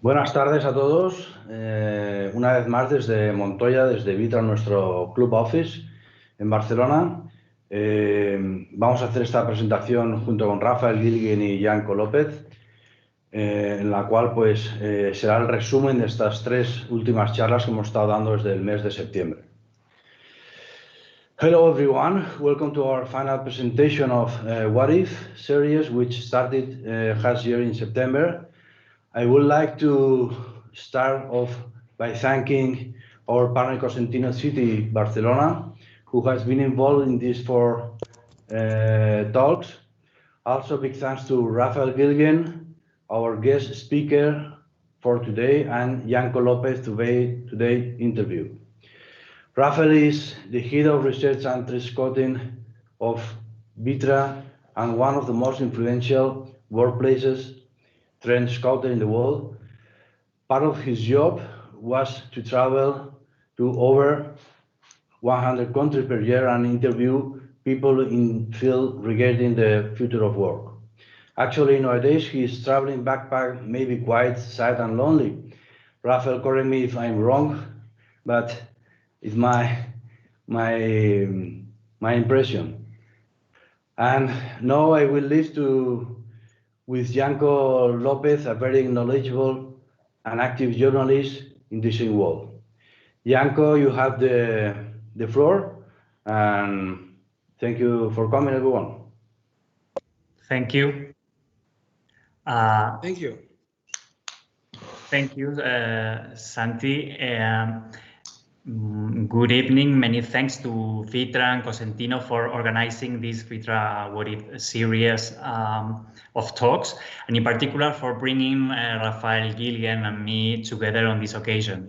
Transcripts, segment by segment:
Buenas tardes a todos. Una vez más desde Montoya, desde Vitra, nuestro club office en Barcelona. Vamos a hacer esta presentación junto con Raphael Gielgen y Janko López, en la cual pues, será el resumen de estas tres últimas charlas que hemos estado dando desde el mes de septiembre. Hello everyone, welcome to our final presentation of What If series, which started last year in September. I would like to start off by thanking our partner Cosentino City, Barcelona, who has been involved in these four talks. Also, big thanks to Raphael Gielgen, our guest speaker for today, and Janko Lopez today's interview. Raphael is the head of research and trend scouting of Vitra and one of the most influential workplaces trend scouter in the world. Part of his job was to travel to over 100 countries per year and interview people in field regarding the future of work. Actually, nowadays he is traveling backpack, maybe quite sad and lonely. Raphael, correct me if I'm wrong, but it's my impression. And now I will leave with Janko Lopez, a very knowledgeable and active journalist in this world. Janko, you have the floor, and thank you for coming, everyone. Thank you. Thank you. Thank you, Santi. Good evening. Many thanks to Vitra and Cosentino for organizing this Vitra What If series of talks, and in particular for bringing Raphael Gielgen and me together on this occasion.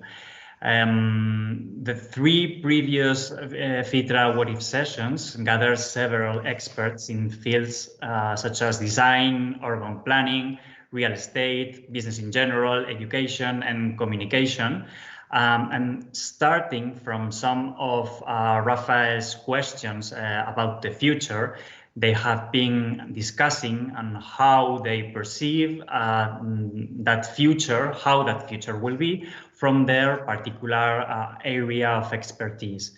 The three previous Vitra What If sessions gathered several experts in fields such as design, urban planning, real estate, business in general, education, and communication. And starting from some of Raphael's questions about the future, they have been discussing on how they perceive that future, how that future will be from their particular area of expertise.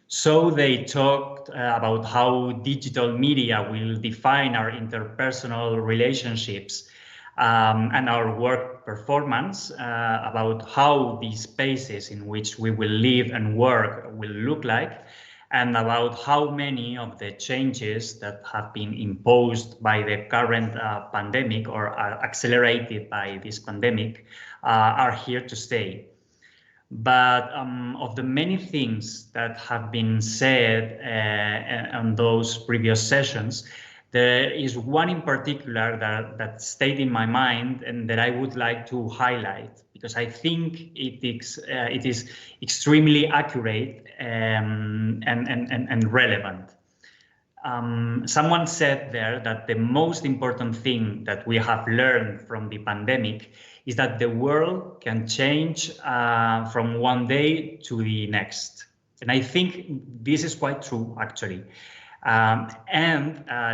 So they talked about how digital media will define our interpersonal relationships and our work performance, about how these spaces in which we will live and work will look like, and about how many of the changes that have been imposed by the current pandemic or are accelerated by this pandemic are here to stay. But of the many things that have been said on those previous sessions, there is one in particular that stayed in my mind and that I would like to highlight, because I think it is extremely accurate and relevant. Someone said there that the most important thing that we have learned from the pandemic is that the world can change from one day to the next. And I think this is quite true, actually.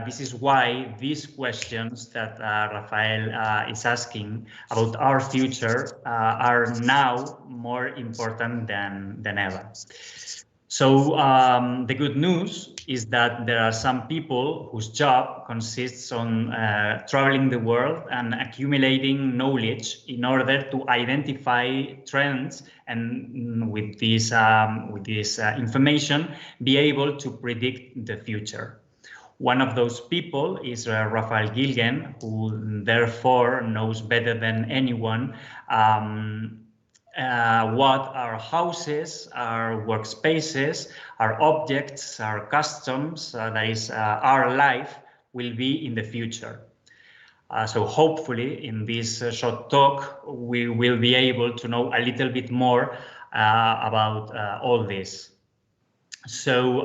This is why these questions that Raphael is asking about our future are now more important than ever. So the good news is that there are some people whose job consists on traveling the world and accumulating knowledge in order to identify trends, and with this information be able to predict the future. One of those people is Raphael Gielgen, who therefore knows better than anyone what our houses, our workspaces, our objects, our customs, that is our life, will be in the future. So hopefully in this short talk we will be able to know a little bit more about all this. So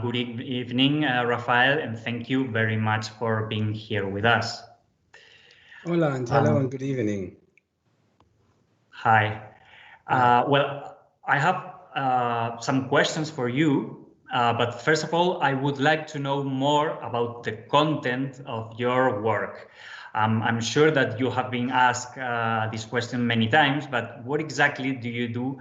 good evening, Raphael, and thank you very much for being here with us. Hola, and hello, and good evening. Hi. Well, I have some questions for you, but first of all, I would like to know more about the content of your work. I'm sure that you have been asked this question many times, but what exactly do you do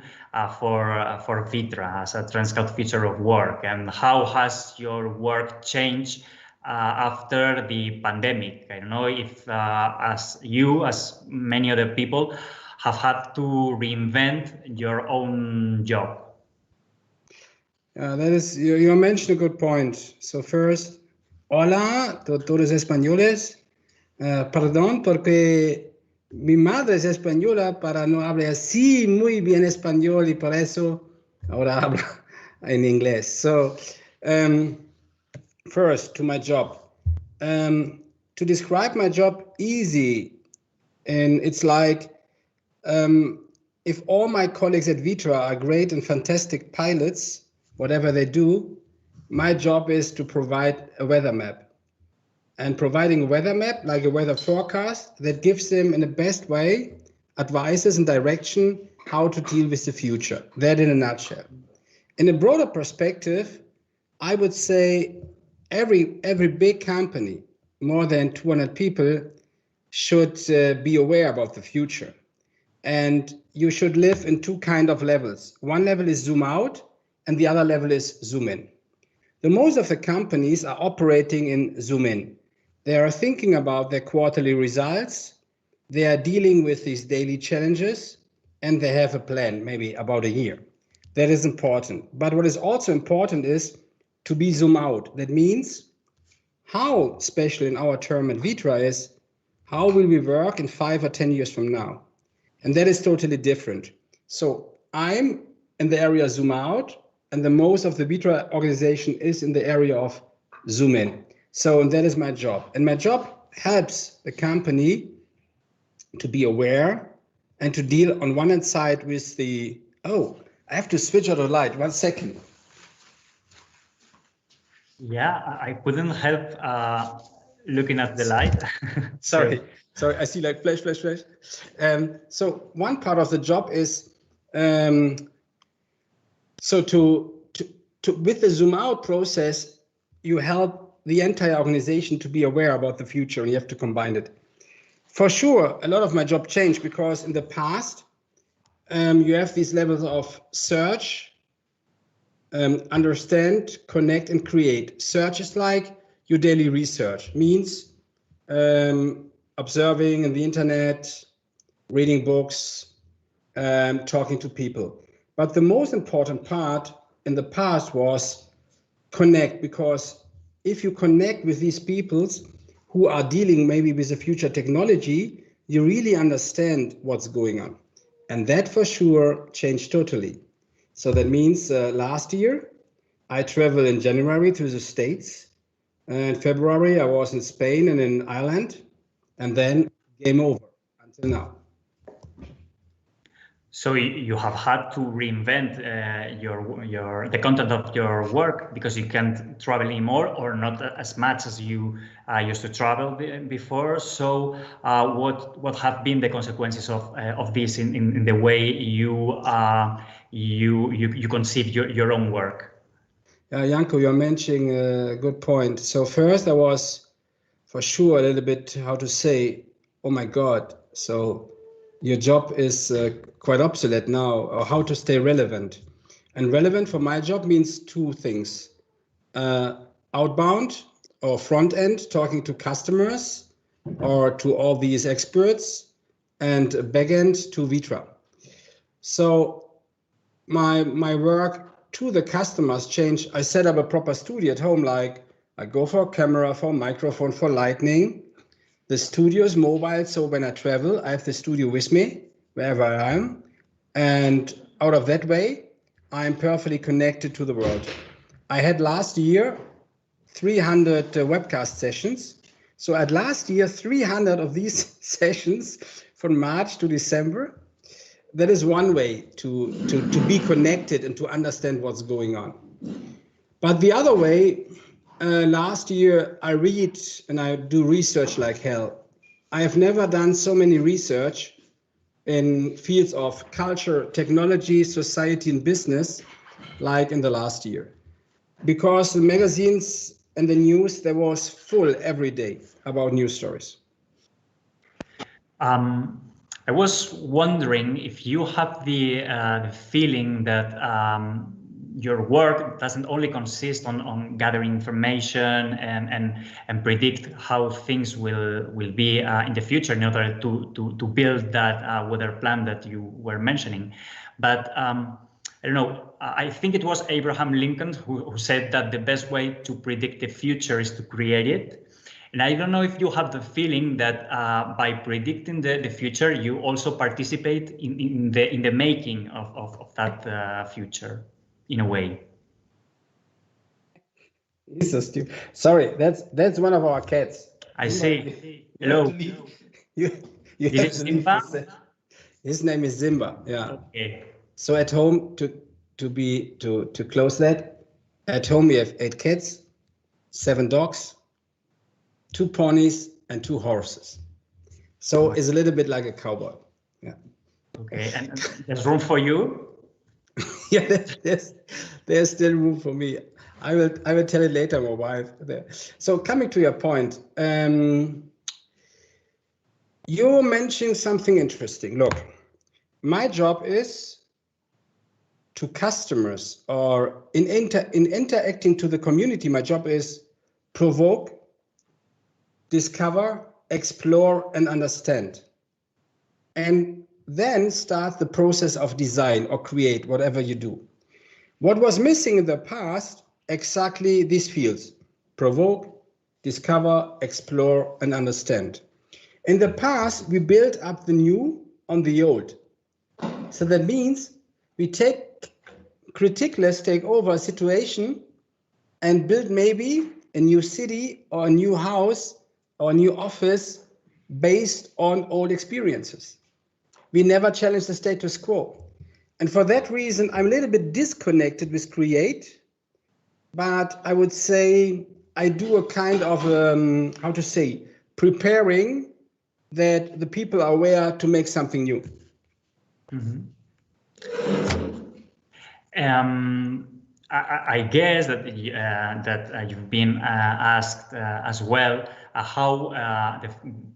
for Vitra as a Transcloud future of work, and how has your work changed after the pandemic? I don't know if as many other people, have had to reinvent your own job. That is, you mentioned a good point. So first, hola, todos españoles. Perdón, porque mi madre es española, para no hablar así muy bien español y por eso ahora hablo en inglés. So, first, to my job. To describe my job easy, and it's like, if all my colleagues at Vitra are great and fantastic pilots, whatever they do, my job is to provide a weather map. And providing a weather map, like a weather forecast, that gives them in the best way advices and direction how to deal with the future. That in a nutshell. In a broader perspective, I would say every big company, more than 200 people, should be aware about the future. And you should live in two kind of levels. One level is zoom out, and the other level is zoom in. The most of the companies are operating in zoom in. They are thinking about their quarterly results. They are dealing with these daily challenges, and they have a plan, maybe about a year. That is important. But what is also important is to be zoom out. That means how, especially in our term at Vitra, is how will we work in 5 or 10 years from now? And that is totally different. So I'm in the area zoom out, and the most of the Vitra organization is in the area of zoom in. So, and that is my job. And my job helps the company to be aware and to deal on one hand side with the, oh, I have to switch out the light, 1 second. Yeah, I couldn't help looking at the light. Sorry, I see like flash. So one part of the job is, so to with the zoom out process, you help the entire organization to be aware about the future, and you have to combine it. For sure, a lot of my job changed because in the past, you have these levels of search, understand, connect, and create. Search is like your daily research, means observing in the internet, reading books, talking to people. But the most important part in the past was connect, because if you connect with these peoples who are dealing maybe with the future technology, you really understand what's going on. And that for sure changed totally. So that means last year, I traveled in January to the States. In February, I was in Spain and in Ireland, and then game over until now. So you have had to reinvent the content of your work because you can't travel anymore, or not as much as you used to travel before. So what have been the consequences of this in the way you conceive your own work? Janko, you're mentioning a good point. So first I was for sure a little bit, how to say, oh my God, so your job is quite obsolete now, or how to stay relevant. And relevant for my job means two things. Outbound or front end, talking to customers or to all these experts, and back end to Vitra. So my work to the customers changed. I set up a proper studio at home, like I go for a camera, for a microphone, for lighting. The studio is mobile, so when I travel, I have the studio with me, wherever I am. And out of that way, I'm perfectly connected to the world. I had last year 300 webcast sessions. So at last year, 300 of these sessions from March to December. That is one way to be connected and to understand what's going on. But the other way, last year I read and I do research like hell. I have never done so many research in fields of culture, technology, society, and business like in the last year. Because the magazines and the news, there was full every day about news stories. I was wondering if you have the feeling that your work doesn't only consist on gathering information and predict how things will be in the future in order to build that weather plan that you were mentioning, but I don't know, I think it was Abraham Lincoln who said that the best way to predict the future is to create it. And I don't know if you have the feeling that by predicting the future, you also participate in the making of that future, in a way. He's so stupid. Sorry, that's one of our cats. I see. Hello. You Is it Simba? His name is Simba. Yeah. Okay. So at home, to close that, at home we have 8 cats, 7 dogs, 2 ponies, and 2 horses. So it's a little bit like a cowboy. Yeah. Okay, and there's room for you? Yeah, there's still room for me. I will tell it later, my wife. There. So coming to your point, you mentioned something interesting. Look, my job is to customers, or in interacting to the community, my job is provoke, discover, explore, and understand. And then start the process of design or create whatever you do. What was missing in the past, exactly these fields: provoke, discover, explore, and understand. In the past, we built up the new on the old. So that means we critically take over a situation and build maybe a new city or a new house or a new office based on old experiences. We never challenge the status quo. And for that reason, I'm a little bit disconnected with create, but I would say I do a kind of, preparing that the people are aware to make something new. Mm-hmm. I guess that you've been asked as well how the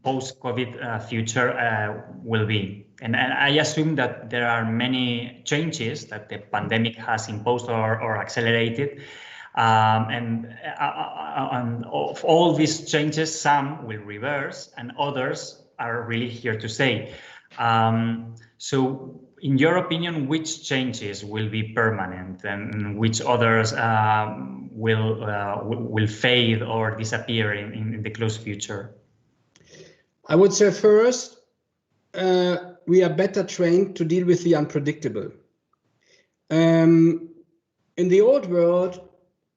post-COVID future will be. And I assume that there are many changes that the pandemic has imposed or accelerated. And of all these changes, some will reverse and others are really here to stay. So in your opinion, which changes will be permanent and which others will fade or disappear in the close future? I would say first, we are better trained to deal with the unpredictable. In the old world,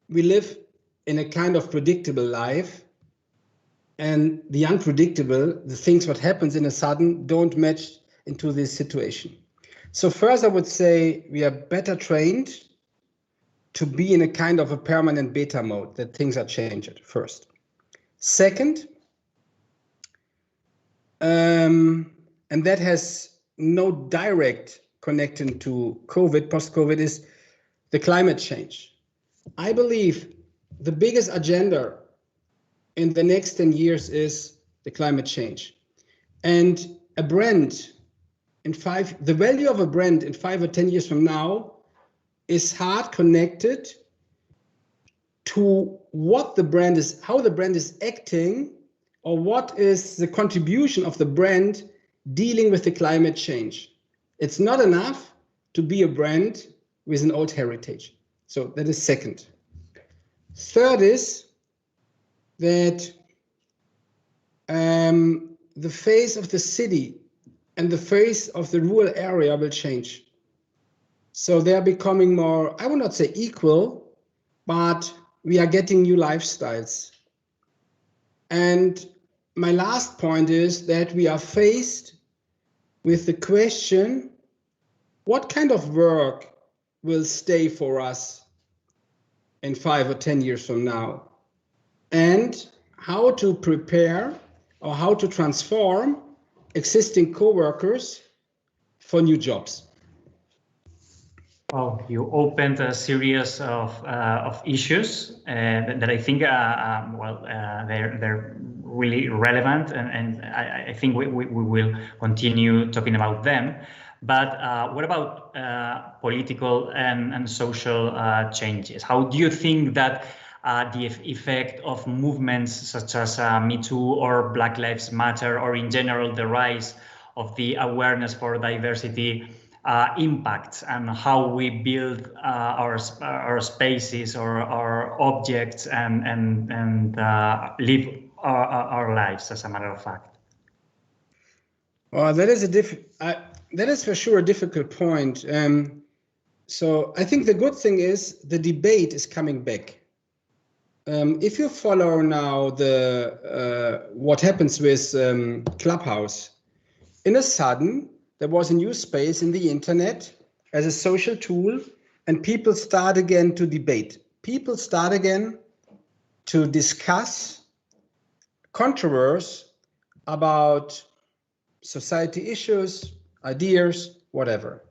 we live in a kind of predictable life, and the unpredictable, the things what happens in a sudden, don't match into this situation. So first, I would say we are better trained to be in a kind of a permanent beta mode, that things are changed first. Second, and that has no direct connection to COVID, post-COVID, is the climate change. I believe the biggest agenda in the next 10 years is the climate change. And a brand the value of a brand in 5 or 10 years from now is hard connected to what the brand is, how the brand is acting, or what is the contribution of the brand dealing with the climate change. It's not enough to be a brand with an old heritage. So that is second. Third is that the face of the city and the face of the rural area will change. So they are becoming more, I will not say equal, but we are getting new lifestyles. And my last point is that we are faced with the question, what kind of work will stay for us in 5 or 10 years from now? And how to prepare or how to transform existing co-workers for new jobs. Well, you opened a series of issues that I think, they're really relevant, and I think we will continue talking about them. But what about political and social changes? How do you think that the effect of movements such as Me Too or Black Lives Matter, or in general the rise of the awareness for diversity, impacts and how we build our spaces or our objects and live our lives, as a matter of fact? Well, that is for sure a difficult point. So I think the good thing is the debate is coming back. If you follow now what happens with Clubhouse, in a sudden there was a new space in the internet as a social tool, and people start again to debate. People start again to discuss controversies about society issues, ideas, whatever.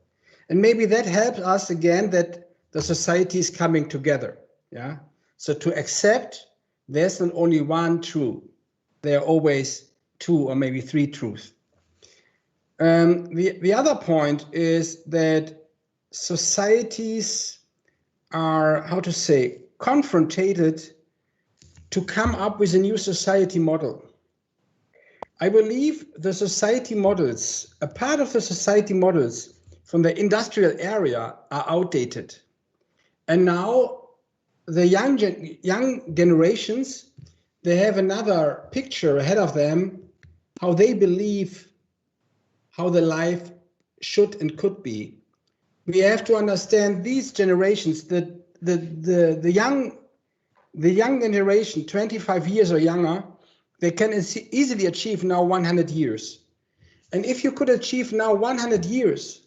And maybe that helps us again that the society is coming together. Yeah. So to accept there's not only one truth, there are always two or maybe three truths. The other point is that societies are, how to say, confronted to come up with a new society model. I believe the society models, a part of the society models from the industrial area are outdated. And now the young generations, they have another picture ahead of them, how they believe how the life should and could be. We have to understand these generations, that the young generation, 25 years or younger, they can easily achieve now 100 years. And if you could achieve now 100 years,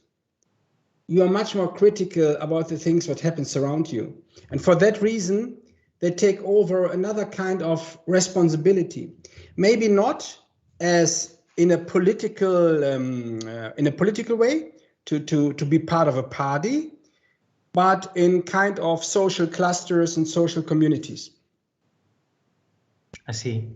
you are much more critical about the things that happens around you. And for that reason, they take over another kind of responsibility. Maybe not as in a political way to be part of a party, but in kind of social clusters and social communities. I see.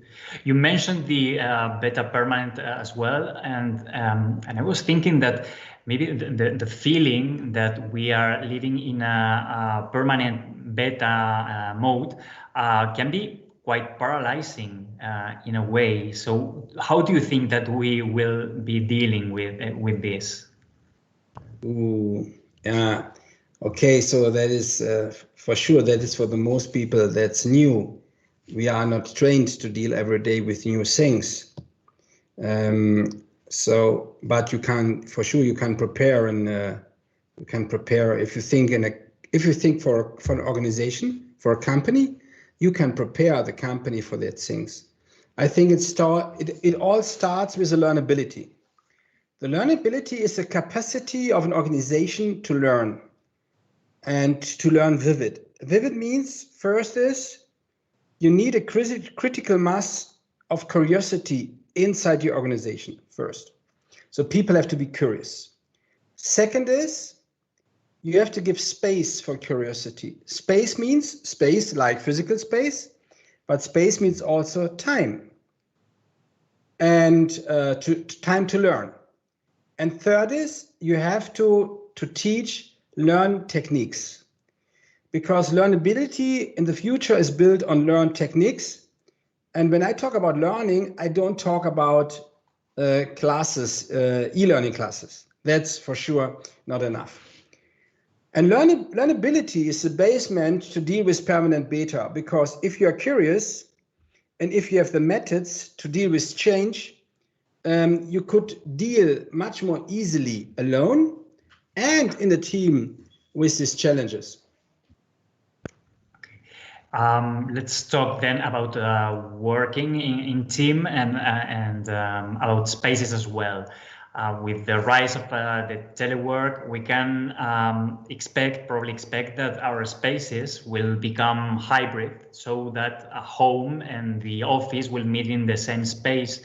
You mentioned the beta permanent as well, and I was thinking that maybe the feeling that we are living in a permanent beta mode can be quite paralyzing in a way. So how do you think that we will be dealing with this? Ooh, yeah. Okay, so that is for sure, that is for the most people, that's new. We are not trained to deal every day with new things. So, but you can, for sure, you can prepare, and you can prepare if you think for an organization, for a company, you can prepare the company for that things. I think it all starts with the learnability. The learnability is the capacity of an organization to learn, and to learn vivid. Vivid means, first is, you need a critical mass of curiosity inside your organization first. So people have to be curious. Second is, you have to give space for curiosity. Space means space like physical space, but space means also time, and time to learn. And third is, you have to learn techniques, because learnability in the future is built on learned techniques. And when I talk about learning, I don't talk about classes, e-learning classes. That's for sure not enough. And learnability is the basement to deal with permanent beta, because if you're curious and if you have the methods to deal with change, you could deal much more easily alone and in a team with these challenges. Let's talk then about working in team and about spaces as well. With the rise of the telework, we can probably expect that our spaces will become hybrid, so that a home and the office will meet in the same space.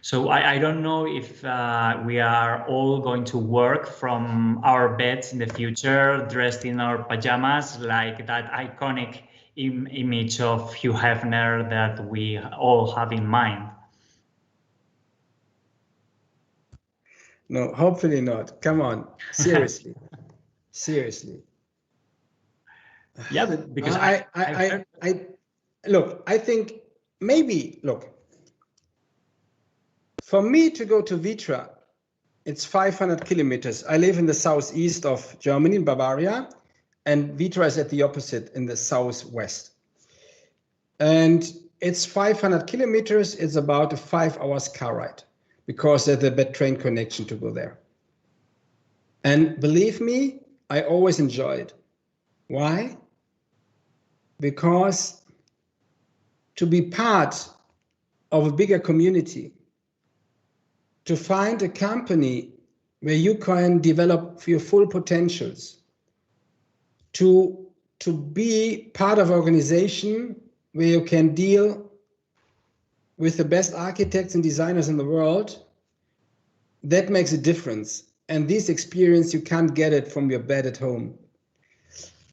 So I don't know if we are all going to work from our beds in the future, dressed in our pajamas, like that iconic image of Hugh Hefner that we all have in mind? No, hopefully not. Come on, seriously, seriously. Yeah, but because look, I think maybe, look, for me to go to Vitra, it's 500 kilometers. I live in the southeast of Germany, in Bavaria, and Vitra is at the opposite in the southwest. And it's 500 kilometers. It's about a 5 hours car ride because there's a bad train connection to go there. And believe me, I always enjoy it. Why? Because to be part of a bigger community, to find a company where you can develop your full potentials, to be part of an organization where you can deal with the best architects and designers in the world, that makes a difference. And this experience, you can't get it from your bed at home.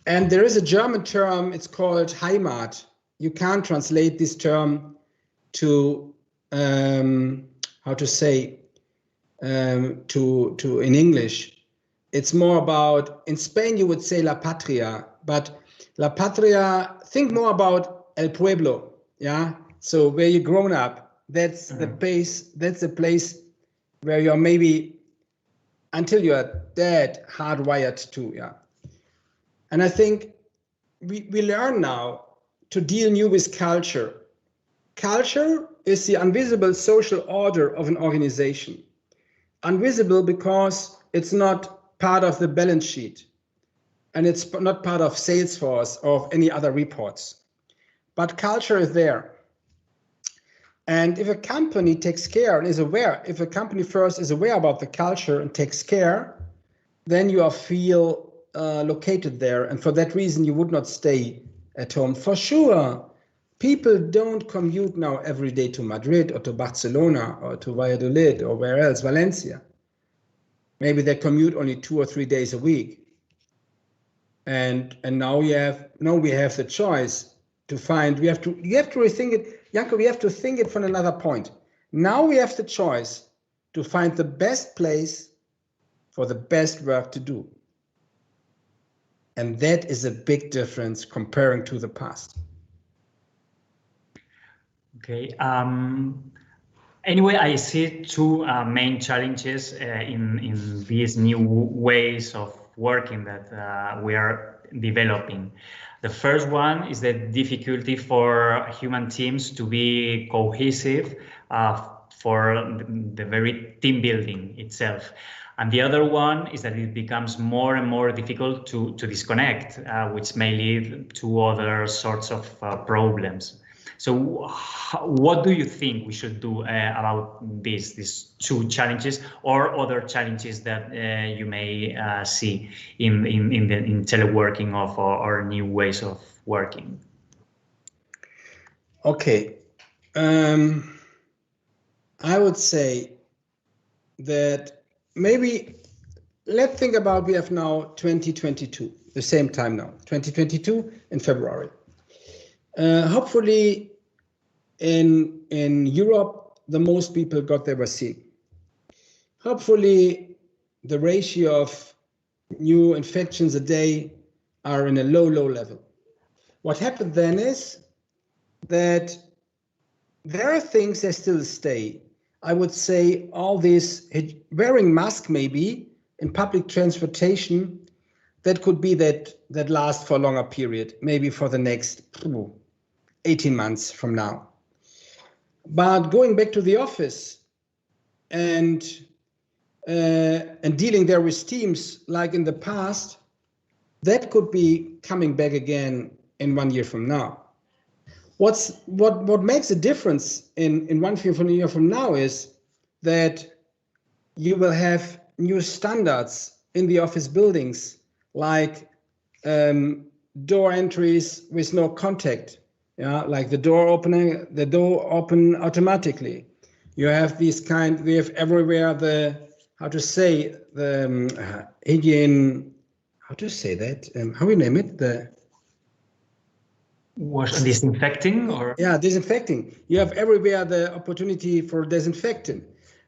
And there is a German term, it's called Heimat. You can't translate this term to, how to say, to in English. It's more about, in Spain you would say la patria, but la patria, think more about el pueblo, yeah? So where you're grown up, that's the place where you're maybe, until you're dead, hardwired to, yeah? And I think we learn now to deal new with culture. Culture is the invisible social order of an organization. Invisible because it's not part of the balance sheet and it's not part of Salesforce or any other reports. But culture is there. And if a company takes care and is aware, if a company first is aware about the culture and takes care, then you feel located there. And for that reason, you would not stay at home. For sure, people don't commute now every day to Madrid or to Barcelona or to Valladolid or where else, Valencia. Maybe they commute only 2 or 3 days a week. And now we have the choice to find, you have to rethink it. Janko, we have to think it from another point. Now we have the choice to find the best place for the best work to do. And that is a big difference comparing to the past. Okay. Anyway, I see two main challenges in these new ways of working that we are developing. The first one is the difficulty for human teams to be cohesive for the very team building itself. And the other one is that it becomes more and more difficult to disconnect, which may lead to other sorts of problems. So what do you think we should do about these two challenges or other challenges that you may see in teleworking of or new ways of working? Okay. I would say that maybe let's think about, we have now 2022, the same time now, 2022 in February. Hopefully in Europe, the most people got their vaccine. Hopefully the ratio of new infections a day are in a low level. What happened then is that there are things that still stay. I would say all this wearing mask maybe in public transportation, that could be that lasts for a longer period, maybe for the next 18 months from now. But going back to the office and dealing there with teams like in the past, that could be coming back again in 1 year from now. What makes a difference in 1 year from now is that you will have new standards in the office buildings, like door entries with no contact, yeah, like the door open automatically. You have we have everywhere the hygiene, how to say that, how we name it, Was disinfecting or? Yeah, disinfecting. You have everywhere the opportunity for disinfectant.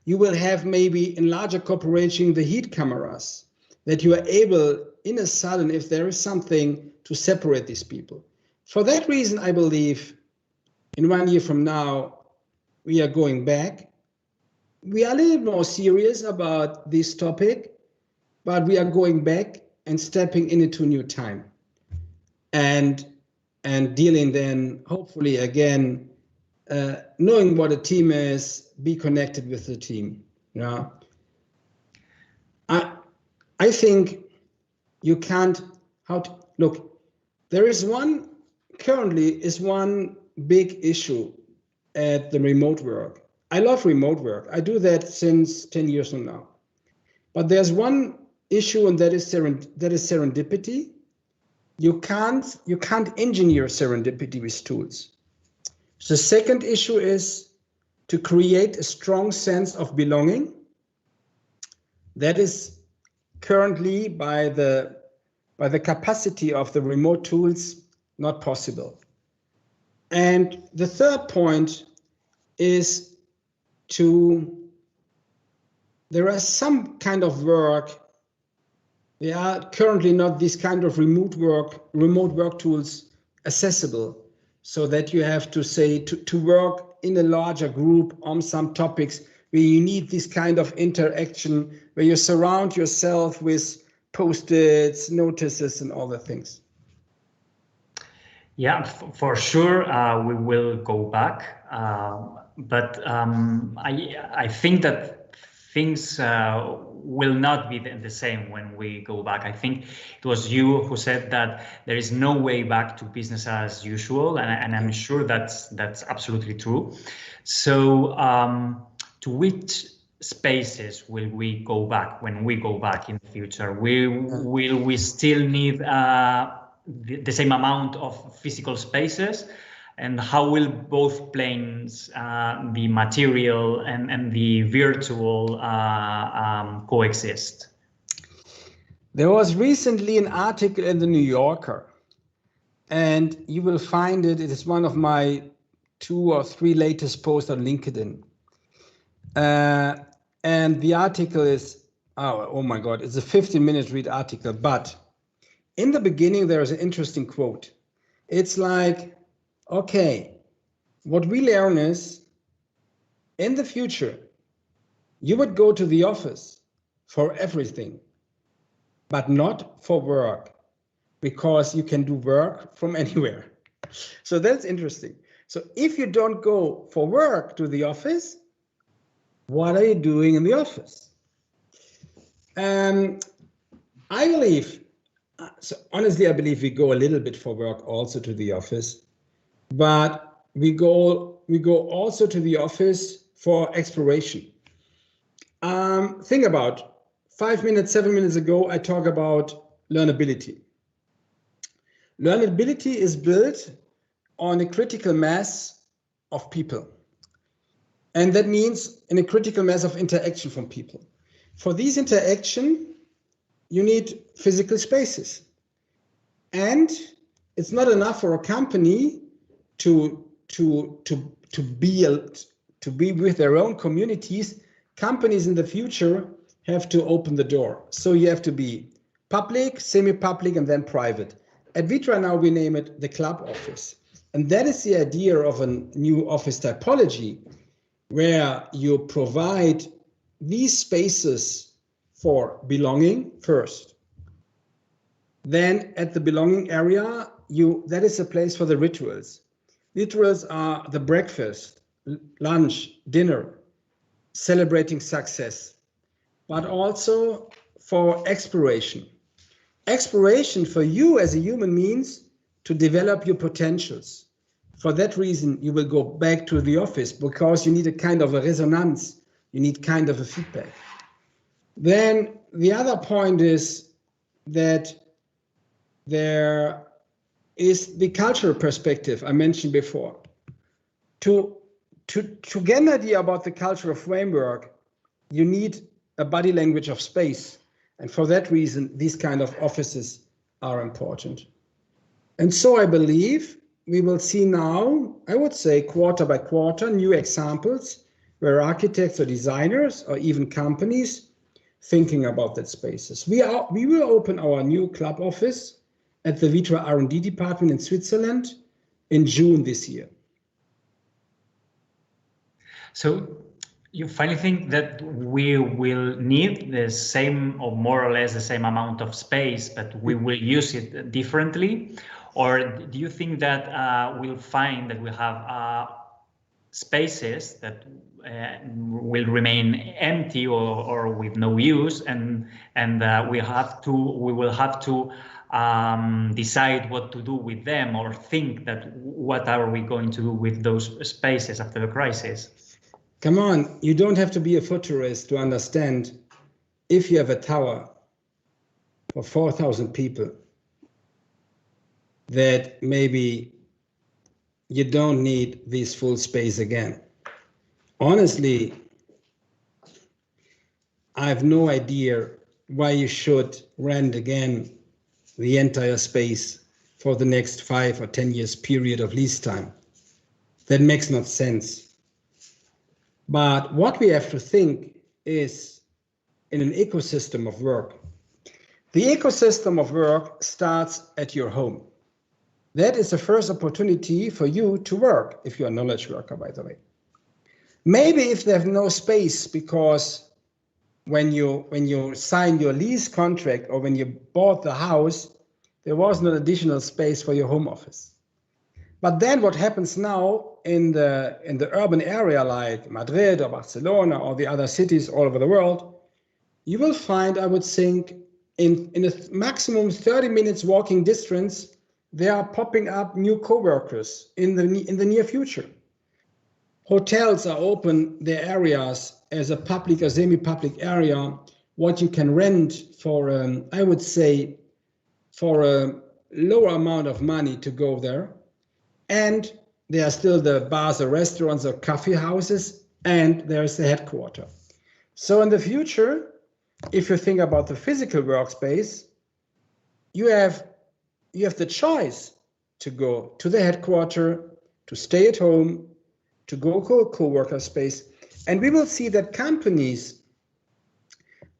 You will have maybe in larger corporation the heat cameras that you are able in a sudden, if there is something, to separate these people. For that reason, I believe in 1 year from now, we are going back. We are a little more serious about this topic, but we are going back and stepping into new time and dealing then hopefully again, knowing what a team is, be connected with the team. Yeah. I think you can't, look, there is currently one big issue at the remote work. I love remote work. I do that since 10 years from now. But there's one issue, and that is serendipity. You can't engineer serendipity with tools. The second issue is to create a strong sense of belonging. That is currently by the capacity of the remote tools not possible. And the third point is there are some kind of work. There are currently not this kind of remote work tools accessible, so that you have to say to work in a larger group on some topics where you need this kind of interaction, where you surround yourself with post-its, notices, and all the things. Yeah, for sure, we will go back. But I think that things will not be the same when we go back. I think it was you who said that there is no way back to business as usual, and I'm sure that's absolutely true. So to which spaces will we go back when we go back in the future? Will we still need the same amount of physical spaces? And how will both planes, the material and the virtual, coexist? There was recently an article in the New Yorker, and you will find it. It is one of my 2 or 3 latest posts on LinkedIn. And the article is, oh my God, it's a 15-minute read article. But in the beginning, there is an interesting quote. It's like, okay, what we learn is, in the future, you would go to the office for everything, but not for work, because you can do work from anywhere. So that's interesting. So if you don't go for work to the office, what are you doing in the office? I believe, so honestly, I believe we go a little bit for work also to the office. But we go also to the office for exploration. Think about 5 minutes, 7 minutes ago, I talked about learnability. Learnability is built on a critical mass of people. And that means in a critical mass of interaction from people. For these interaction, you need physical spaces. And it's not enough for a company to be with their own communities. Companies in the future have to open the door. So you have to be public, semi-public, and then private. At Vitra now we name it the club office. And that is the idea of a new office typology, where you provide these spaces for belonging first. Then at the belonging area, that is a place for the rituals. Rituals are the breakfast, lunch, dinner, celebrating success, but also for exploration. Exploration for you as a human means to develop your potentials. For that reason, you will go back to the office, because you need a kind of a resonance. You need kind of a feedback. Then the other point is that there is the cultural perspective I mentioned before. To get an idea about the cultural framework, you need a body language of space. And for that reason, these kind of offices are important. And so I believe we will see now, I would say quarter by quarter, new examples where architects or designers or even companies thinking about that spaces. We will open our new club office at the Vitra R&D department in Switzerland in June this year. So you finally think that we will need the same or more or less the same amount of space, but we will use it differently? Or do you think that we'll find that we have spaces that will remain empty or with no use, and we will have to decide what to do with them, or think that what are we going to do with those spaces after the crisis? Come on, you don't have to be a futurist to understand if you have a tower for 4,000 people that maybe you don't need this full space again. Honestly, I have no idea why you should rent again the entire space for the next 5 or 10 years period of lease time. That makes no sense. But what we have to think is in an ecosystem of work. The ecosystem of work starts at your home. That is the first opportunity for you to work, if you're a knowledge worker, by the way. Maybe if there's no space, because when you sign your lease contract or when you bought the house, there was no additional space for your home office. But then what happens now in the urban area like Madrid or Barcelona or the other cities all over the world, you will find, I would think, in a maximum 30 minutes walking distance, there are popping up new co-workers in the near future. Hotels are open their areas as a public or semi-public area, what you can rent for, I would say, for a lower amount of money to go there. And there are still the bars or restaurants or coffee houses, and there's the headquarters. So in the future, if you think about the physical workspace, you have the choice to go to the headquarters, to stay at home, to go to a co-worker space. And we will see that companies,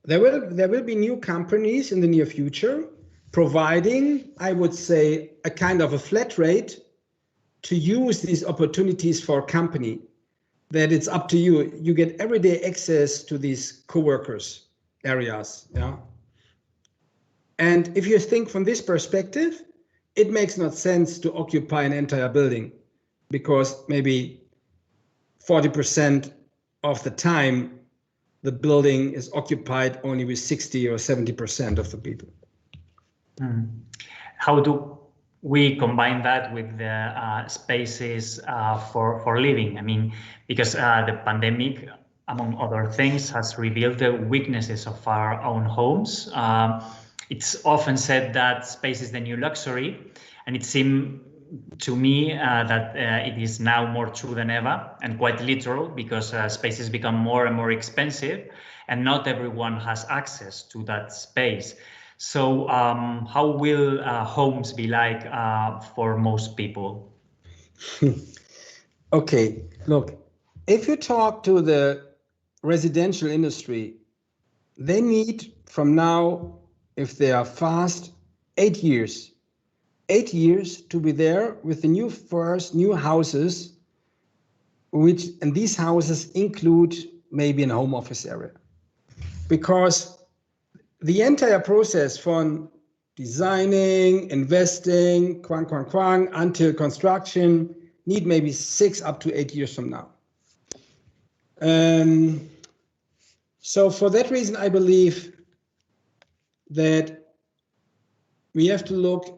there will be new companies in the near future providing, I would say, a kind of a flat rate to use these opportunities for a company, that it's up to you. You get everyday access to these co-workers areas. Yeah. And if you think from this perspective, it makes no sense to occupy an entire building, because maybe 40% of the time the building is occupied only with 60 or 70% of the people. How do we combine that with the spaces for living? I mean, because the pandemic, among other things, has revealed the weaknesses of our own homes. It's often said that space is the new luxury, and it seems to me that it is now more true than ever, and quite literal, because spaces become more and more expensive, and not everyone has access to that space. So how will homes be like for most people? Okay, look, if you talk to the residential industry, they need from now, if they are fast, 8 years. 8 years to be there with the new houses, and these houses include maybe a home office area. Because the entire process from designing, investing, until construction need maybe 6 up to 8 years from now. So for that reason, I believe that we have to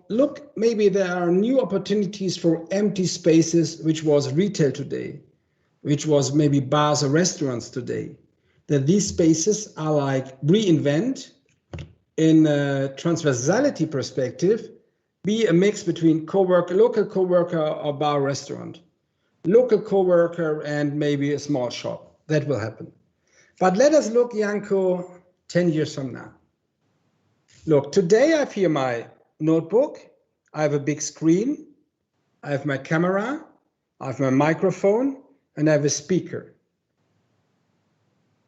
look, maybe there are new opportunities for empty spaces, which was retail today, which was maybe bars or restaurants today, that these spaces are like reinvent in a transversality perspective, be a mix between local co-worker or bar restaurant, local co-worker and maybe a small shop. That will happen. But let us look, Janko, 10 years from now. Look, today I have here my notebook. I have a big screen. I have my camera, I have my microphone, and I have a speaker.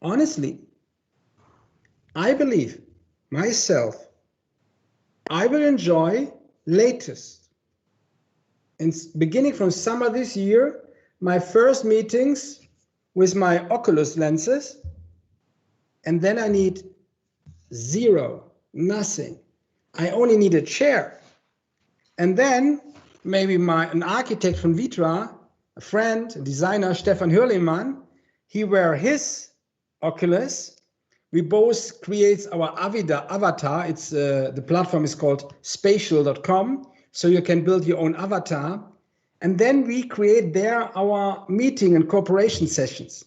Honestly, I believe myself, I will enjoy latest, in beginning from summer this year, my first meetings with my Oculus lenses, and then I need zero, nothing. I only need a chair. And then maybe an architect from Vitra, a friend, a designer, Stefan Hürlimann, he wear his Oculus. We both create our avatar. It's the platform is called spatial.com. So you can build your own avatar. And then we create there our meeting and cooperation sessions.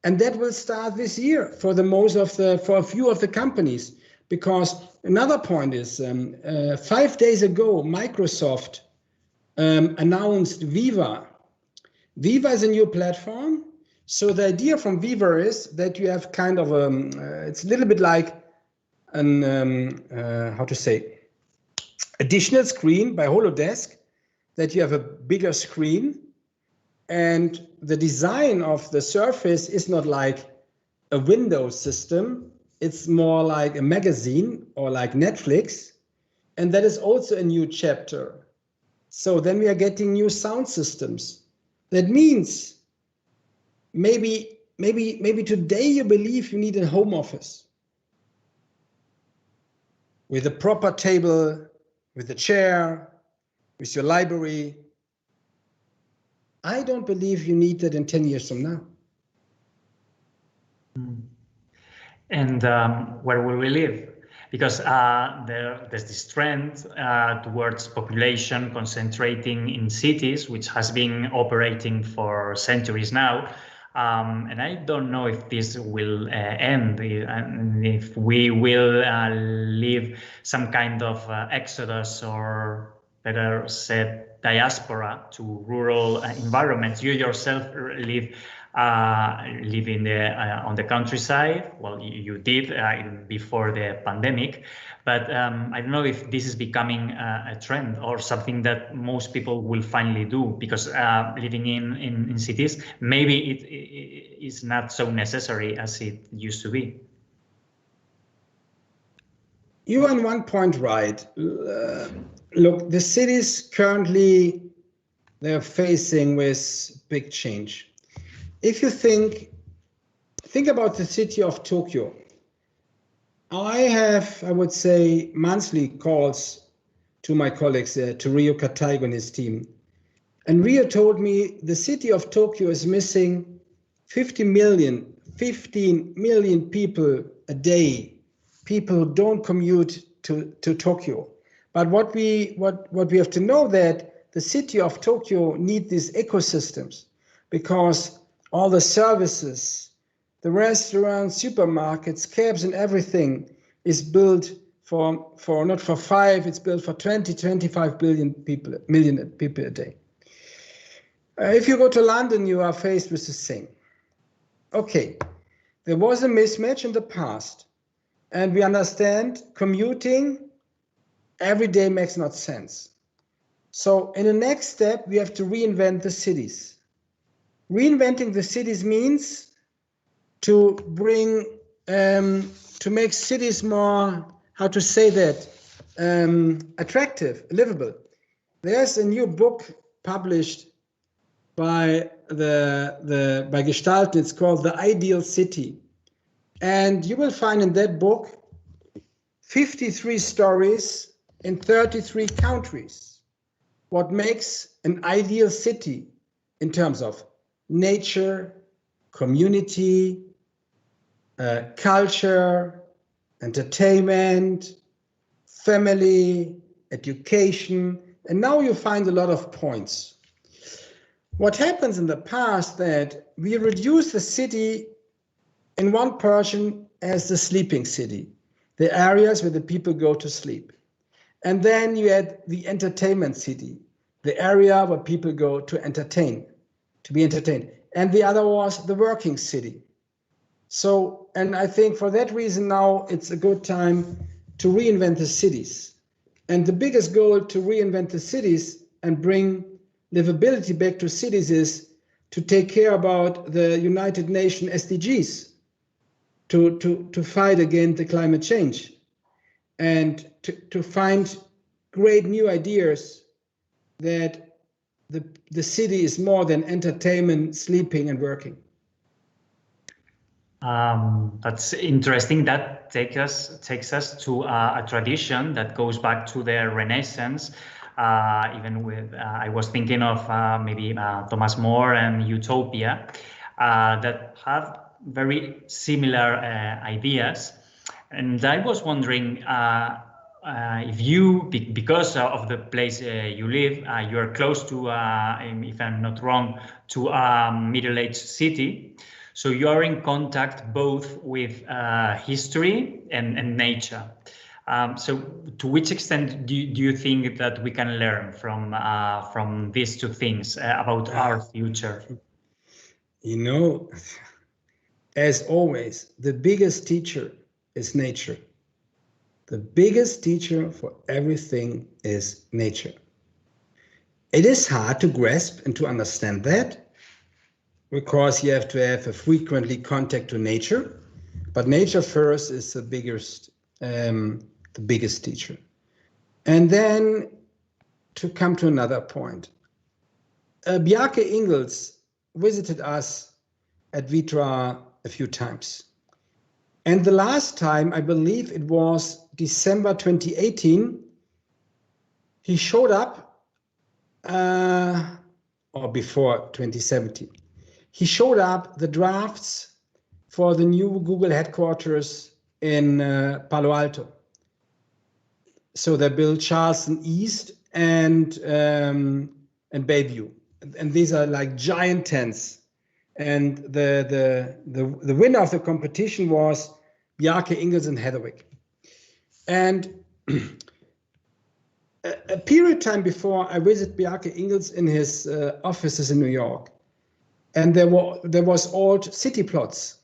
And that will start this year for a few of the companies. Because another point is 5 days ago, Microsoft announced Viva. Viva is a new platform. So the idea from Viva is that you have kind of it's a little bit like additional screen by Holodesk, that you have a bigger screen, and the design of the surface is not like a Windows system. It's more like a magazine or like Netflix. And that is also a new chapter. So then we are getting new sound systems. That means maybe today you believe you need a home office with a proper table, with a chair, with your library. I don't believe you need that in 10 years from now. And where will we live? Because there's this trend towards population concentrating in cities, which has been operating for centuries now. And I don't know if this will end, and if we will live some kind of exodus, or better said, diaspora to rural environments. You yourself live in on the countryside. Well, you did before the pandemic, but I don't know if this is becoming a trend or something that most people will finally do, because living in cities, maybe it is not so necessary as it used to be. You are on one point right. Look, the cities currently, they're facing with big change. If you think about the city of Tokyo, I have, I would say, monthly calls to my colleagues, to Rio Kataigo and his team. And Rio told me the city of Tokyo is missing 15 million people a day, people who don't commute to Tokyo. But what we have to know that the city of Tokyo needs these ecosystems, because all the services, the restaurants, supermarkets, cabs, and everything is built for not for 5, it's built for 25 million people a day. If you go to London, you are faced with the same. Okay, there was a mismatch in the past, and we understand commuting every day makes not sense. So in the next step, we have to reinvent the cities. Reinventing the cities means to bring, to make cities more, how to say that, attractive, livable. There's a new book published by by Gestalt. It's called The Ideal City. And you will find in that book 53 stories in 33 countries. What makes an ideal city in terms of nature, community, culture, entertainment, family, education, and now you find a lot of points. What happens in the past that we reduce the city in one portion as the sleeping city, the areas where the people go to sleep. And then you had the entertainment city, the area where people go to be entertained. And the other was the working city. So, and I think for that reason now it's a good time to reinvent the cities. And the biggest goal to reinvent the cities and bring livability back to cities is to take care about the United Nations SDGs, to fight against the climate change, and to find great new ideas that the city is more than entertainment, sleeping and working. That's interesting. That takes us to a tradition that goes back to the Renaissance. Even with, I was thinking of maybe Thomas More and Utopia, that have very similar ideas. And I was wondering if you, because of the place you live, you are close to, if I'm not wrong, to a middle-aged city. So you are in contact both with history and nature. So to which extent do you think that we can learn from these two things about our future? You know, as always, the biggest teacher is nature. The biggest teacher for everything is nature. It is hard to grasp and to understand that, because you have to have a frequently contact to nature. But nature first is the biggest teacher. And then to come to another point, Bjarke Ingels visited us at Vitra a few times. And the last time, I believe it was December 2018, he showed up, or before 2017, he showed up the drafts for the new Google headquarters in Palo Alto. So they built Charleston East and Bayview, and these are like giant tents. And the winner of the competition was Bjarke Ingels and Heatherwick. And a period time before, I visited Bjarke Ingels in his offices in New York, and there was old city plots,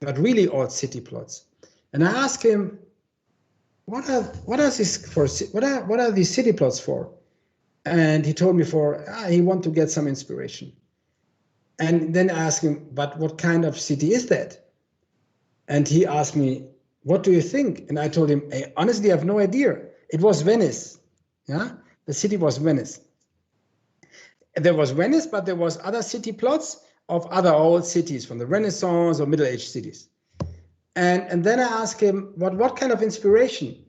but really old city plots. And I asked him, what are these city plots for? And he told me he want to get some inspiration. And then I asked him, but what kind of city is that? And he asked me, what do you think? And I told him, hey, honestly, I have no idea. It was Venice. Yeah, the city was Venice. There was Venice, but there was other city plots of other old cities from the Renaissance or middle-aged cities. And then I asked him, what kind of inspiration?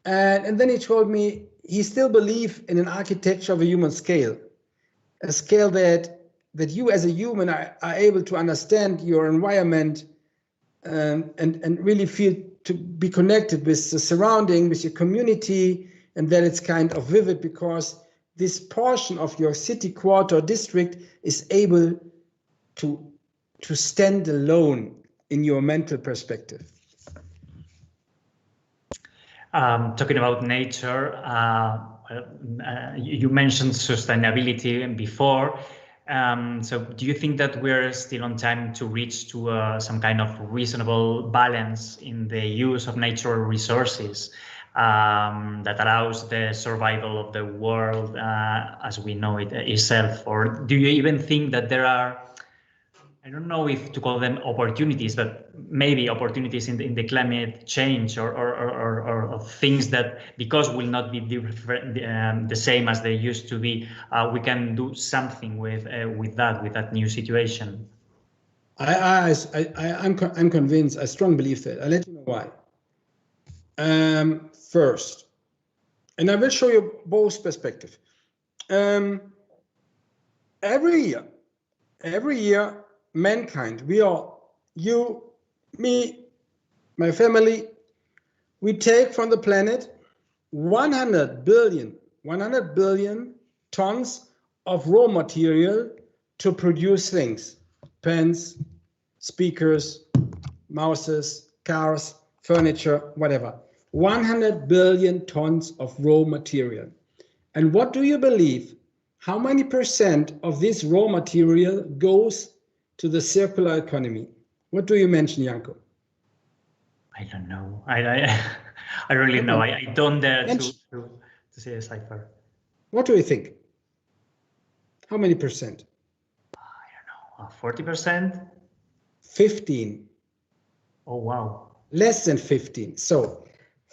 And then he told me he still believes in an architecture of a human scale, a scale that you as a human are able to understand your environment and really feel to be connected with the surrounding, with your community, and that it's kind of vivid because this portion of your city, quarter, or district is able to stand alone in your mental perspective. Talking about nature, you mentioned sustainability before. So do you think that we're still on time to reach to some kind of reasonable balance in the use of natural resources that allows the survival of the world as we know it itself? Or do you even think that there are, I don't know if to call them opportunities, but maybe opportunities in the climate change or things that, because will not be different, the same as they used to be, we can do something with that new situation? I'm convinced. I strongly believe that. I'll let you know why. First, and I will show you both perspectives. Every year, mankind, we all, you, me, my family, we take from the planet 100 billion tons of raw material to produce things, pens, speakers, mouses, cars, furniture, whatever. 100 billion tons of raw material. And what do you believe? How many percent of this raw material goes to the circular economy? What do you mention, Janko? I don't know. I really know. I don't dare to say a cipher. What do you think? How many percent? I don't know, 40%? 15. Oh, wow. Less than 15. So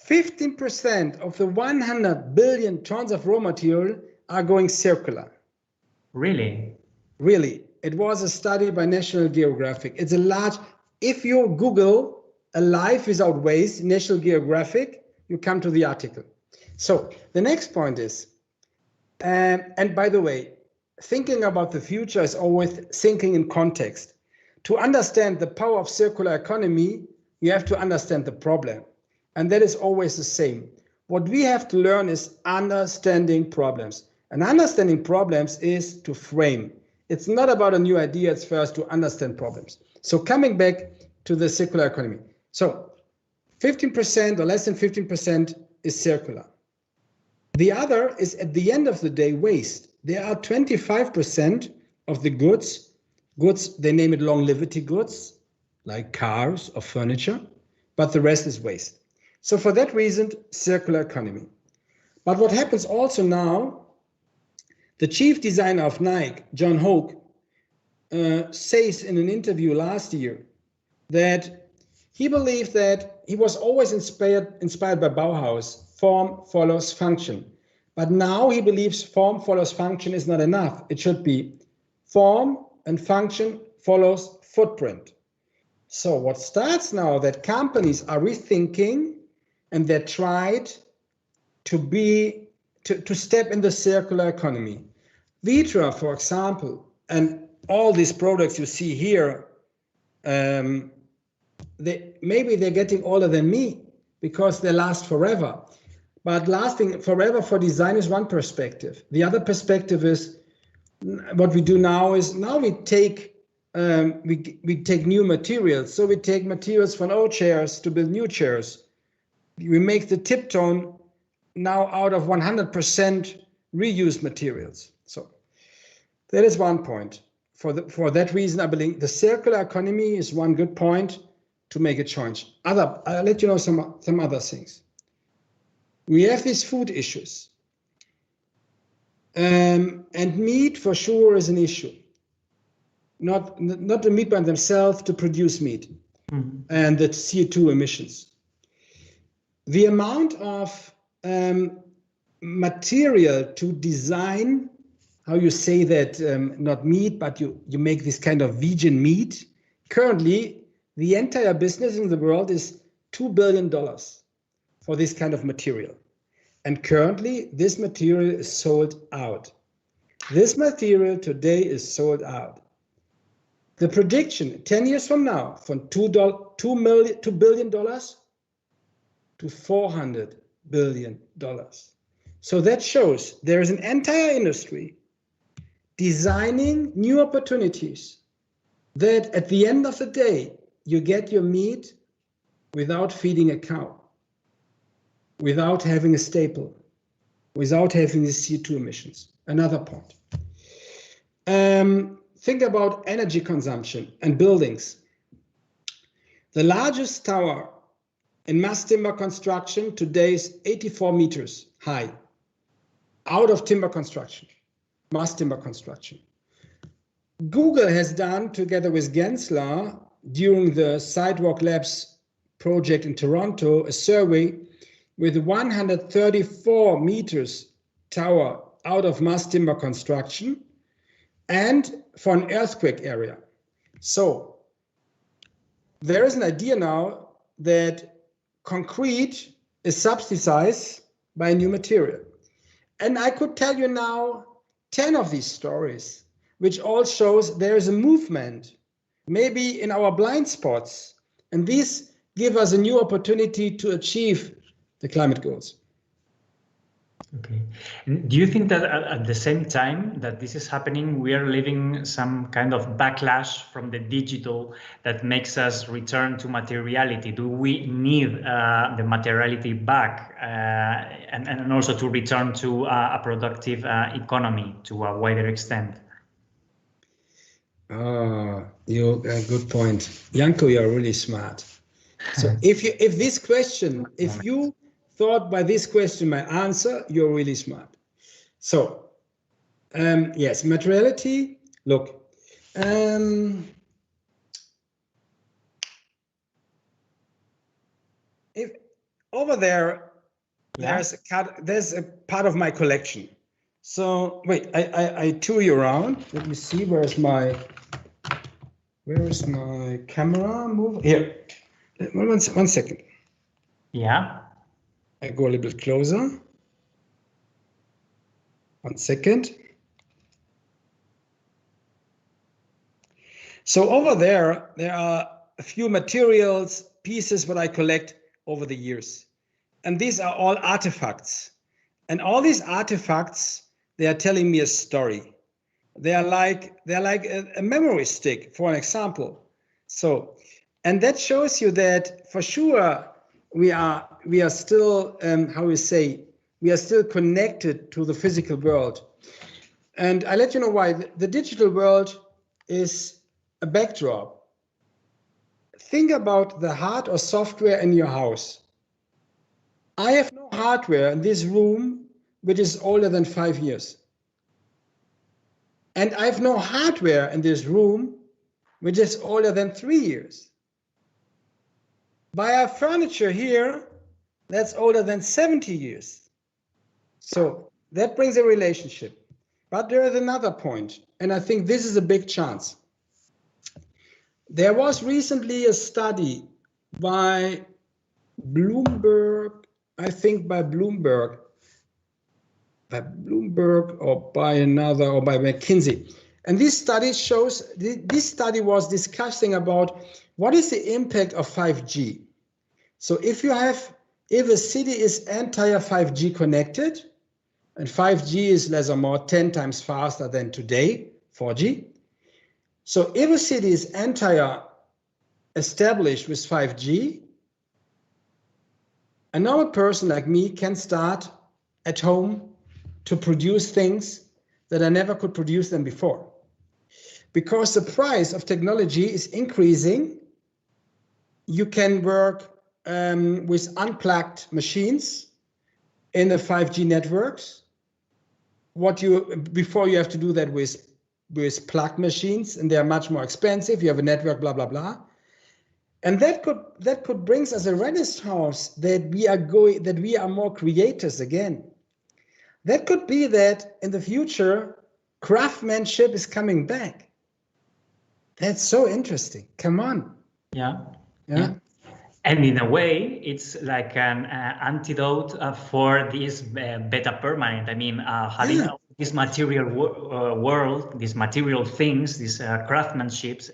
15% of the 100 billion tons of raw material are going circular. Really? Really. It was a study by National Geographic. It's a large, if you Google a life without waste, National Geographic, you come to the article. So the next point is, and by the way, thinking about the future is always thinking in context. To understand the power of circular economy, you have to understand the problem. And that is always the same. What we have to learn is understanding problems. And understanding problems is to frame. It's not about a new idea, it's first to understand problems. So coming back to the circular economy. So 15% or less than 15% is circular. The other is, at the end of the day, waste. There are 25% of the goods, they name it longevity goods, like cars or furniture, but the rest is waste. So for that reason, circular economy. But what happens also now, the chief designer of Nike, John Hoke, says in an interview last year that he believed that he was always inspired by Bauhaus, form follows function. But now he believes form follows function is not enough. It should be form and function follows footprint. So what starts now, that companies are rethinking and they tried to step in the circular economy. Vitra, for example, and all these products you see here, maybe they're getting older than me because they last forever. But lasting forever for design is one perspective. The other perspective is what we do now is we take new materials. So we take materials from old chairs to build new chairs. We make the tip tone now out of 100% reused materials. So that is one point. For that reason, I believe the circular economy is one good point to make a change. I'll let you know some other things. We have these food issues. And meat for sure is an issue. Not the meat by themselves, to produce meat, and the CO2 emissions. The amount of material to design, how you say that, not meat, but you make this kind of vegan meat. Currently, the entire business in the world is $2 billion for this kind of material. And currently, this material is sold out. This material today is sold out. The prediction 10 years from now, from $2 billion to $400 billion. So that shows there is an entire industry designing new opportunities that at the end of the day, you get your meat without feeding a cow, without having a staple, without having the CO2 emissions. Another point. Think about energy consumption and buildings. The largest tower in mass timber construction today is 84 meters high, out of timber construction, mass timber construction. Google has done, together with Gensler, during the Sidewalk Labs project in Toronto, a survey with 134 meters tower out of mass timber construction and for an earthquake area. So there is an idea now that concrete is subsidized by a new material. And I could tell you now 10 of these stories, which all shows there is a movement, maybe in our blind spots, and these give us a new opportunity to achieve the climate goals. Okay. And do you think that at the same time that this is happening, we are living some kind of backlash from the digital that makes us return to materiality? Do we need the materiality back and also to return to a productive economy to a wider extent? Good point. Janko, you're really smart. So if you thought by this question my answer, you're really smart. So, yes, materiality. Look, if over there, there's a part of my collection. So wait, I tour you around. Let me see. Where is my camera? Move here. One second. Yeah. I go a little bit closer. 1 second. So over there are a few materials, pieces what I collect over the years. And these are all artifacts. And all these artifacts, they are telling me a story. They're like a memory stick, for an example. So, and that shows you that for sure we are still, we are still connected to the physical world. And I let you know why. The digital world is a backdrop. Think about the hard or software in your house. I have no hardware in this room which is older than 5 years. And I have no hardware in this room which is older than 3 years. But I have furniture here that's older than 70 years. So that brings a relationship. But there is another point, and I think this is a big chance. There was recently a study by Bloomberg, I think by Bloomberg or by another, or by McKinsey. And this study was discussing about what is the impact of 5G. So if a city is entire 5G connected, and 5G is less or more 10 times faster than today, 4G. So if a city is entire established with 5G, a normal person like me can start at home to produce things that I never could produce them before. Because the price of technology is increasing, you can work with unplugged machines in the 5G networks. Before you have to do that with plugged machines, and they are much more expensive. You have a network, blah blah blah, and that could bring us a renaissance that we are more creators again. That could be that in the future, craftsmanship is coming back. That's so interesting. Come on. Yeah. And in a way, it's like an antidote for this beta permanent. I mean, having this material world, these material things, these craftsmanships,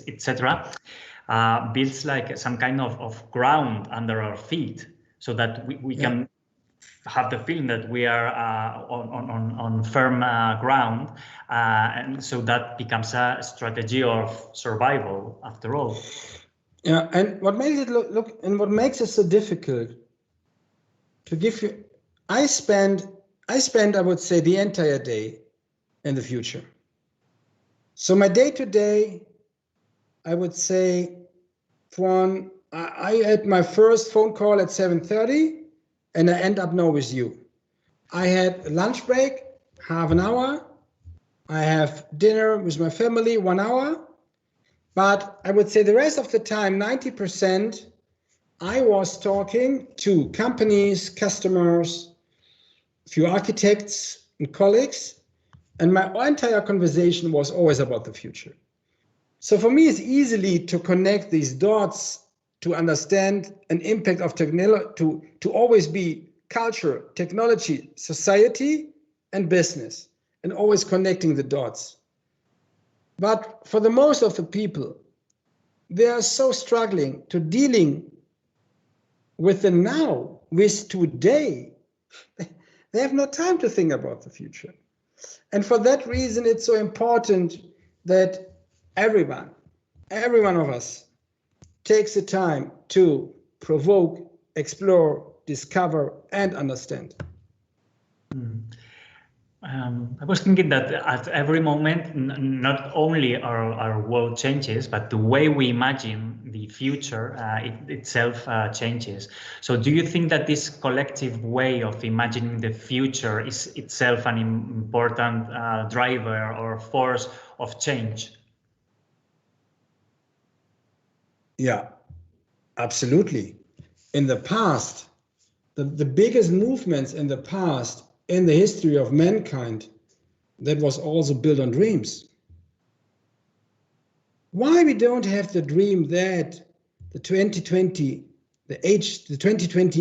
etc., builds like some kind of ground under our feet, so that we can have the feeling that we are on firm ground, and so that becomes a strategy of survival after all. Yeah, and what makes it look and what makes it so difficult to give you, I spend, I would say, the entire day in the future. So my day to day, I would say, I had my first phone call at 7:30, and I end up now with you. I had a lunch break, half an hour. I have dinner with my family, 1 hour. But I would say the rest of the time, 90%, I was talking to companies, customers, a few architects and colleagues, and my entire conversation was always about the future. So for me, it's easy to connect these dots to understand an impact of technology, to always be culture, technology, society, and business, and always connecting the dots. But for the most of the people, they are so struggling to dealing with the now, with today. They have no time to think about the future. And for that reason, it's so important that every one of us takes the time to provoke, explore, discover, and understand. I was thinking that at every moment, not only our world changes, but the way we imagine the the future itself changes. So do you think that this collective way of imagining the future is itself an important driver or force of change? Yeah, absolutely. In the past, the biggest movements in the past in the history of mankind, that was also built on dreams. Why we don't have the dream that the 2020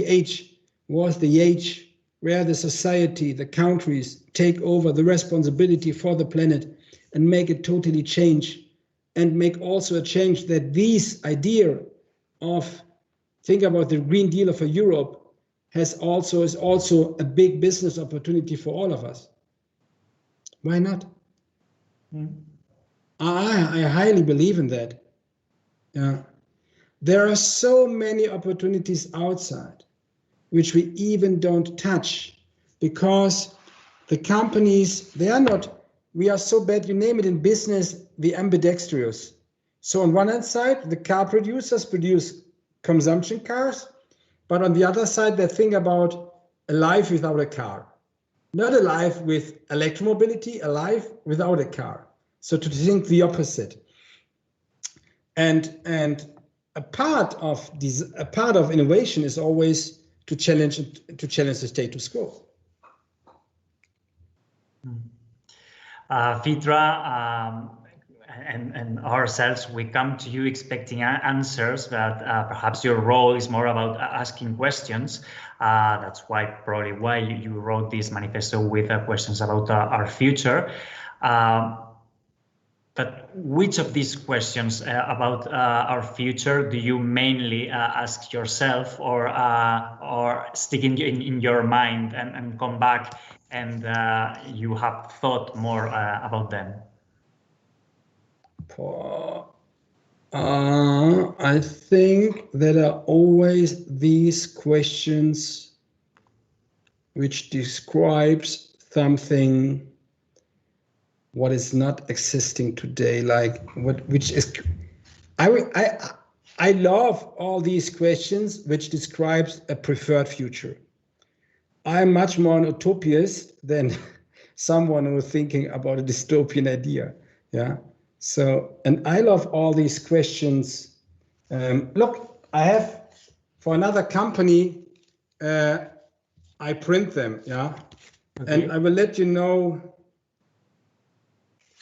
age was the age where the society, the countries take over the responsibility for the planet and make it totally change, and make also a change that this idea of think about the Green Deal of Europe is also a big business opportunity for all of us. Why not? I highly believe in that. Yeah. There are so many opportunities outside which we even don't touch, because the companies, we are so bad, you name it in business, the ambidextrous. So on one hand side, the car producers produce consumption cars, but on the other side, they think about a life without a car. Not a life with electromobility, a life without a car. So to think the opposite. And a part of innovation is always to challenge the status quo. Vitra and ourselves, we come to you expecting answers, but perhaps your role is more about asking questions. That's probably why you wrote this manifesto with questions about our future. But which of these questions about our future do you mainly ask yourself, or stick in your mind and come back and you have thought more about them? I think there are always these questions which describes something what is not existing today, like which is. I love all these questions which describes a preferred future. I'm much more an utopist than someone who's thinking about a dystopian idea. Yeah. So, and I love all these questions. Look, I have for another company, I print them, yeah, okay. And I will let you know.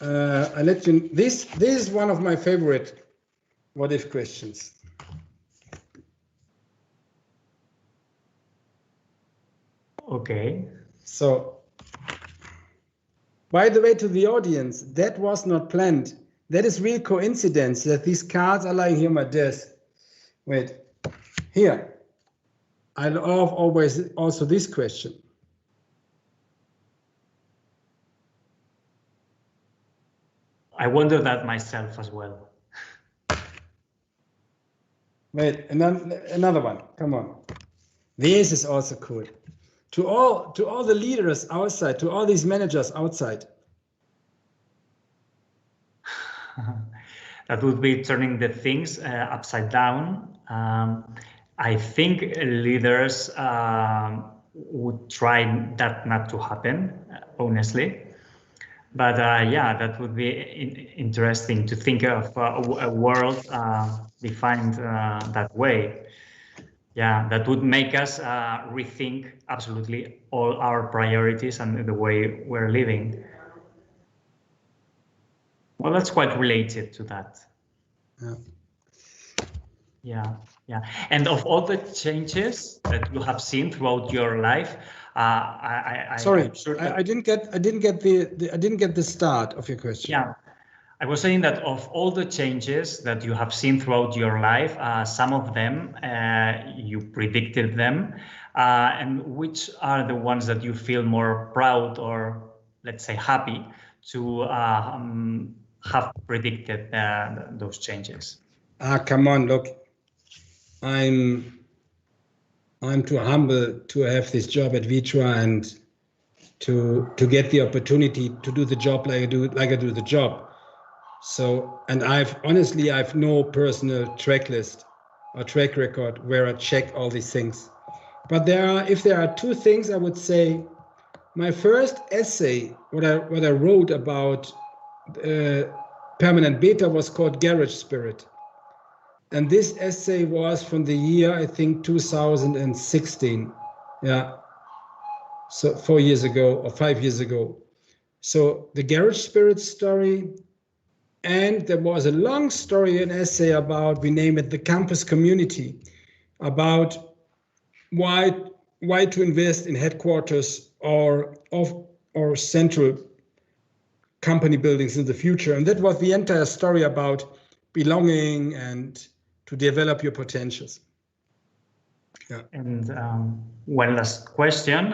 This is one of my favorite what if questions. Okay. So, by the way, to the audience, that was not planned. That is real coincidence that these cards are lying here on my desk. Wait, here. I love always also this question. I wonder that myself as well. Wait, another one. Come on. This is also cool. To all the leaders outside, to all these managers outside. That would be turning the things upside down. I think leaders would try that not to happen, honestly. But yeah, that would be interesting to think of a world defined that way. Yeah, that would make us rethink absolutely all our priorities and the way we're living. Well, that's quite related to that. Yeah. And of all the changes that you have seen throughout your life, sorry, I didn't get the start of your question. Yeah, I was saying that of all the changes that you have seen throughout your life, some of them you predicted them, and which are the ones that you feel more proud or, let's say, happy to have predicted those changes? Come on, look, I'm too humble to have this job at Vitra and to get the opportunity to do the job like I do the job. So, and I've no personal track list or track record where I check all these things. But if there are two things, I would say my first essay, what I wrote about permanent beta was called Garage Spirit. And this essay was from the year, I think, 2016. Yeah. So 4 years ago or 5 years ago. So the Garage Spirit story. And there was a long story, an essay about, we name it the campus community, about why to invest in headquarters or central company buildings in the future. And that was the entire story about belonging and to develop your potentials. Yeah. And one last question,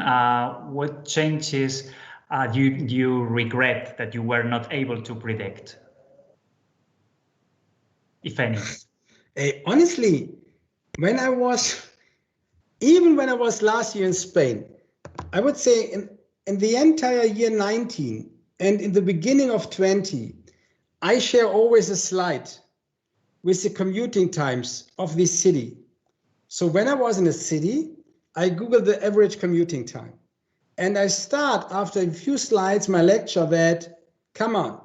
what changes do you regret that you were not able to predict, if any? Honestly, when I was last year in Spain, I would say in the entire year 19 and in the beginning of 20, I share always a slide with the commuting times of this city. So when I was in a city, I Googled the average commuting time. And I start after a few slides, my lecture that, come on,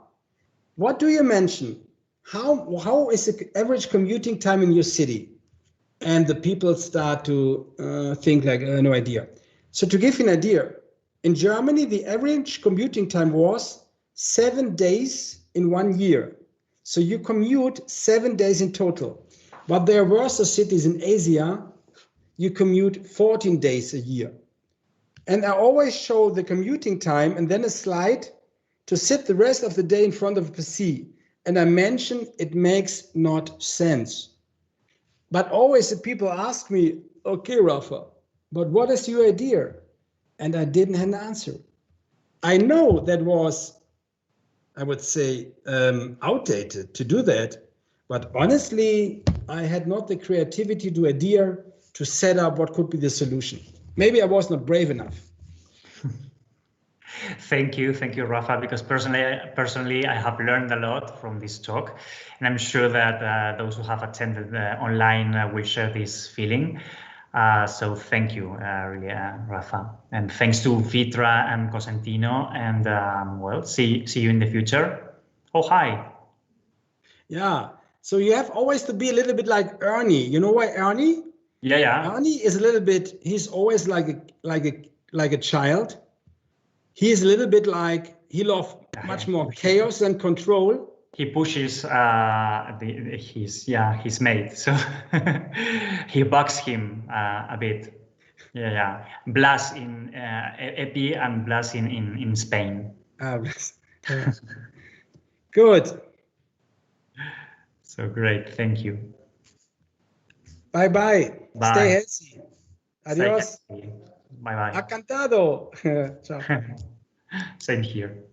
what do you mention? How is the average commuting time in your city? And the people start to think like, no idea. So to give you an idea, in Germany, the average commuting time was 7 days in 1 year. So you commute 7 days in total. But there were also cities in Asia, you commute 14 days a year. And I always show the commuting time and then a slide to sit the rest of the day in front of a PC. And I mention it makes not sense. But always the people ask me, okay, Rafa, but what is your idea? And I didn't have an answer. I know that was, I would say, outdated to do that. But honestly, I had not the creativity to idea to set up what could be the solution. Maybe I was not brave enough. Thank you, Rafa, because personally, I have learned a lot from this talk, and I'm sure that those who have attended online will share this feeling. So thank you, really, Rafa, and thanks to Vitra and Cosentino, and well, see you in the future. Oh, hi. Yeah, so you have always to be a little bit like Ernie. You know why Ernie? Yeah. Ernie is a little bit. He's always like a child. He's a little bit like, he loves much more chaos than control. He pushes his mate, so he bugs him a bit. Yeah. Blas in Epi and Blas in Spain. Good. So great, thank you. Bye. Stay healthy. Adios. Bye. Ha cantado. Ciao. Same here.